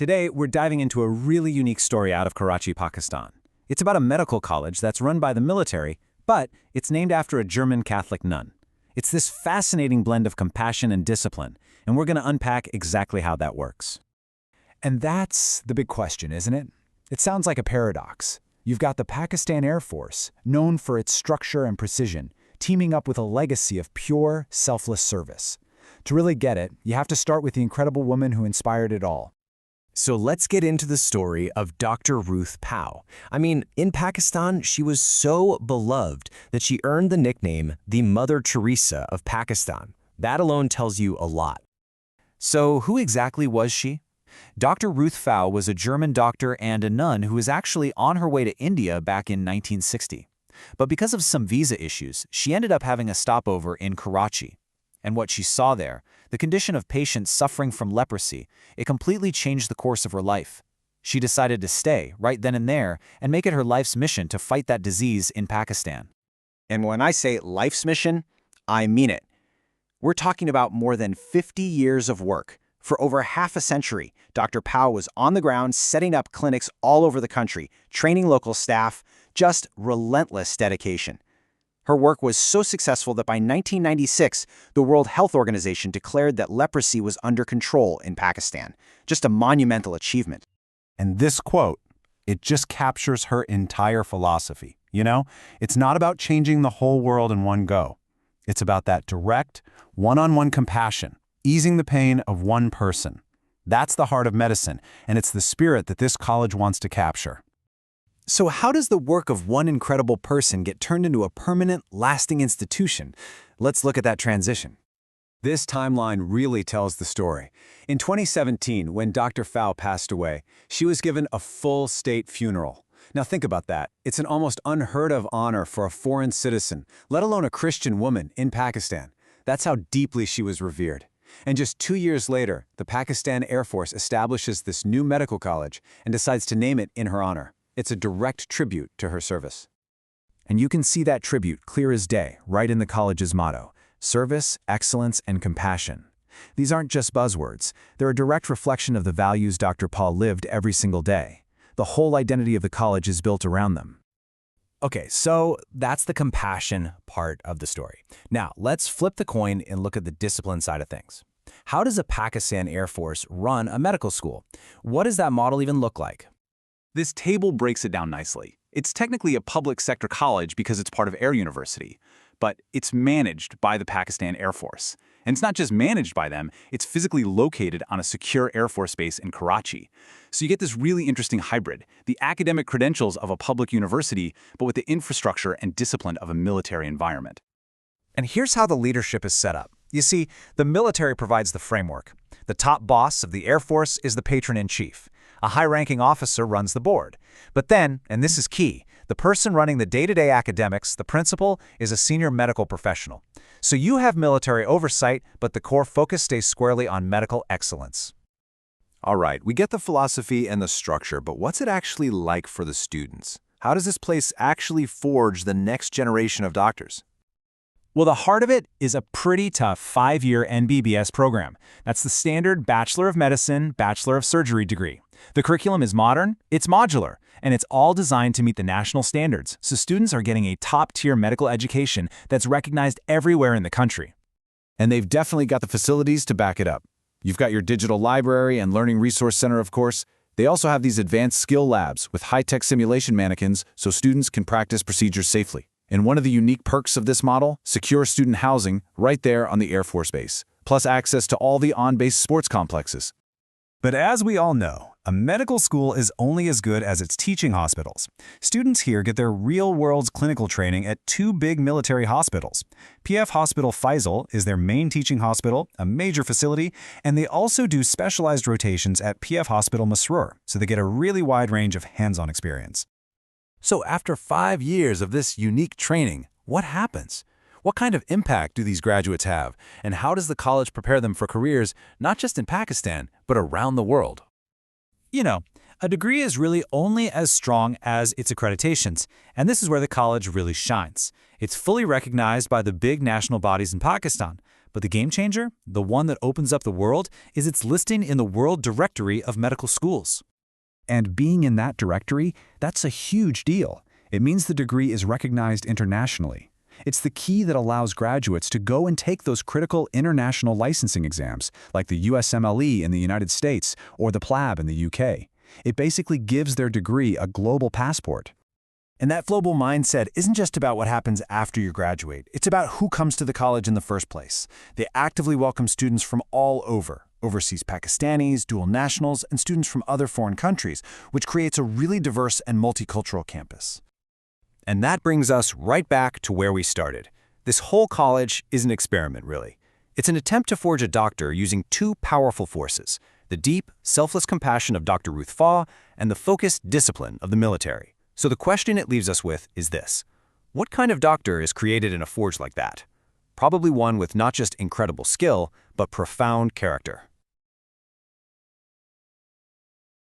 Today, we're diving into a really unique story out of Karachi, Pakistan. It's about a medical college that's run by the military, but it's named after a German Catholic nun. It's this fascinating blend of compassion and discipline, and we're going to unpack exactly how that works. And that's the big question, isn't it? It sounds like a paradox. You've got the Pakistan Air Force, known for its structure and precision, teaming up with a legacy of pure, selfless service. To really get it, you have to start with the incredible woman who inspired it all. So let's get into the story of Dr. Ruth Pfau. In Pakistan, she was so beloved that she earned the nickname the Mother Teresa of Pakistan. That alone tells you a lot. So who exactly was she? Dr. Ruth Pfau was a German doctor and a nun who was actually on her way to India back in 1960. But because of some visa issues, she ended up having a stopover in Karachi. And what she saw there, the condition of patients suffering from leprosy, it completely changed the course of her life. She decided to stay right then and there and make it her life's mission to fight that disease in Pakistan. And when I say life's mission, I mean it. We're talking about more than 50 years of work. For over half a century, Dr. Pfau was on the ground setting up clinics all over the country, training local staff, just relentless dedication. Her work was so successful that by 1996, the World Health Organization declared that leprosy was under control in Pakistan. Just a monumental achievement. And this quote, it just captures her entire philosophy. It's not about changing the whole world in one go. It's about that direct, one-on-one compassion, easing the pain of one person. That's the heart of medicine, and it's the spirit that this college wants to capture. So how does the work of one incredible person get turned into a permanent, lasting institution? Let's look at that transition. This timeline really tells the story. In 2017, when Dr. Pfau passed away, she was given a full state funeral. Now think about that. It's an almost unheard of honor for a foreign citizen, let alone a Christian woman in Pakistan. That's how deeply she was revered. And just 2 years later, the Pakistan Air Force establishes this new medical college and decides to name it in her honor. It's a direct tribute to her service. And you can see that tribute clear as day, right in the college's motto: service, excellence, and compassion. These aren't just buzzwords. They're a direct reflection of the values Dr. Paul lived every single day. The whole identity of the college is built around them. Okay, so that's the compassion part of the story. Now, let's flip the coin and look at the discipline side of things. How does a Pakistan Air Force run a medical school? What does that model even look like? This table breaks it down nicely. It's technically a public sector college because it's part of Air University, but it's managed by the Pakistan Air Force. And it's not just managed by them, it's physically located on a secure Air Force base in Karachi. So you get this really interesting hybrid, the academic credentials of a public university, but with the infrastructure and discipline of a military environment. And here's how the leadership is set up. You see, the military provides the framework. The top boss of the Air Force is the patron-in-chief. A high-ranking officer runs the board. But then, and this is key, the person running the day-to-day academics, the principal, is a senior medical professional. So you have military oversight, but the core focus stays squarely on medical excellence. All right, we get the philosophy and the structure, but what's it actually like for the students? How does this place actually forge the next generation of doctors? Well, the heart of it is a pretty tough 5-year NBBS program. That's the standard Bachelor of Medicine, Bachelor of Surgery degree. The curriculum is modern, it's modular, and it's all designed to meet the national standards, so students are getting a top-tier medical education that's recognized everywhere in the country. And they've definitely got the facilities to back it up. You've got your digital library and learning resource center, of course. They also have these advanced skill labs with high-tech simulation mannequins so students can practice procedures safely. And one of the unique perks of this model, secure student housing right there on the Air Force Base, plus access to all the on-base sports complexes. But as we all know, a medical school is only as good as its teaching hospitals. Students here get their real-world clinical training at 2 big military hospitals. PAF Hospital Faisal is their main teaching hospital, a major facility, and they also do specialized rotations at PAF Hospital Masroor, so they get a really wide range of hands-on experience. So after 5 years of this unique training, what happens? What kind of impact do these graduates have, and how does the college prepare them for careers not just in Pakistan, but around the world? A degree is really only as strong as its accreditations, and this is where the college really shines. It's fully recognized by the big national bodies in Pakistan, But the game changer, the one that opens up the world, is its listing in the World Directory of Medical Schools. And being in that directory, that's a huge deal. It means the degree is recognized internationally. It's the key that allows graduates to go and take those critical international licensing exams, like the USMLE in the United States or the PLAB in the UK. It basically gives their degree a global passport. And that global mindset isn't just about what happens after you graduate. It's about who comes to the college in the first place. They actively welcome students from all over, overseas Pakistanis, dual nationals, and students from other foreign countries, which creates a really diverse and multicultural campus. And that brings us right back to where we started. This whole college is an experiment, really. It's an attempt to forge a doctor using two powerful forces: the deep, selfless compassion of Dr. Ruth Pfau and the focused discipline of the military. So the question it leaves us with is this: what kind of doctor is created in a forge like that? Probably one with not just incredible skill, but profound character.